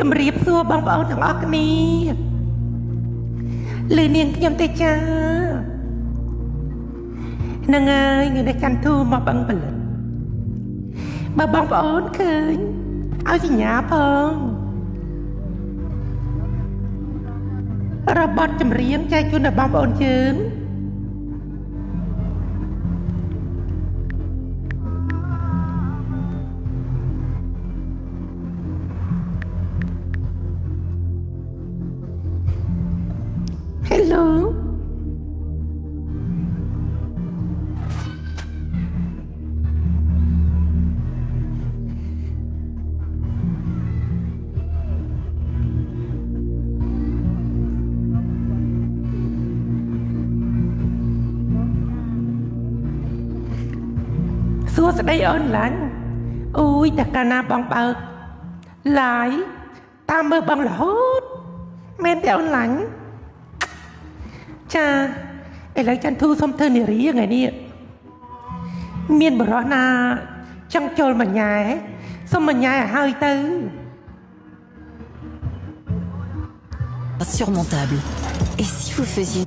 ำรีบซัวบางเบาทั้งออกนี้เลยเนียงยำเตจ้านางไงเงินในการทูมาบังเปิดมาบางเบาเคยเอาสิหยาพองระบอดจำเรียงใจจุนบางเบาเชิญHello សួស្តីអូនឡាញ់អូយតែកាលណាបងបើកឡាយតាមមើលបងរហូតមែនទេអូនឡាញ់ចាឥឡូវចន្ទធូសុំធ្វើនារីยังไงនេះមានបរោះណាចង់ចូលមួយញ៉ែសុំមួយញ៉ែឲ្យហើយទៅ Insurmontable. Et si vous faisiez...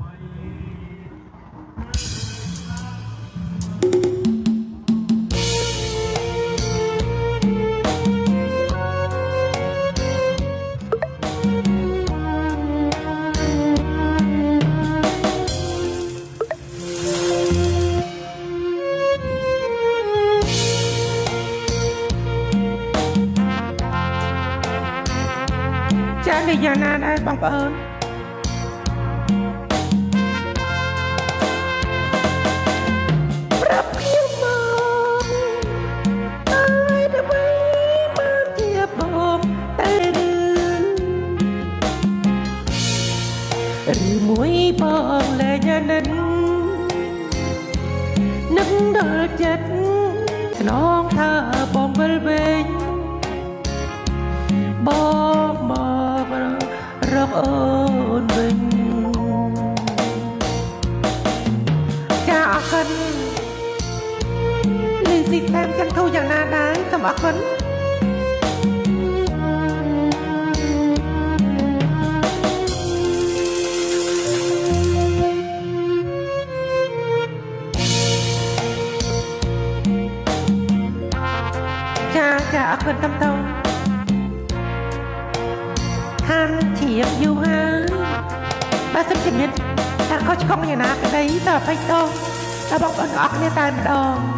ចានេះយ៉ាងណាដែរបងប្អូនប្រាប់ខ្ញុំមកអើយដើម្បីមកជាបងតែឬមួយបងលែងនិននឹកដល់ចិត្តស្នងថាបងវិលវិញបងមករកអូនវិញចាអរគុណលីស៊ីតាមចន្ទធូយ៉ាងណាដែរសូមអរគុណចាអរគុណតាមតោហានជាបយូរហើយបើសិនជាមានតែខុសឆ្គងយ៉ាងណាក្តីតើអភ័យទោសដល់បងប្អូនអរគ្នាតែម្ដង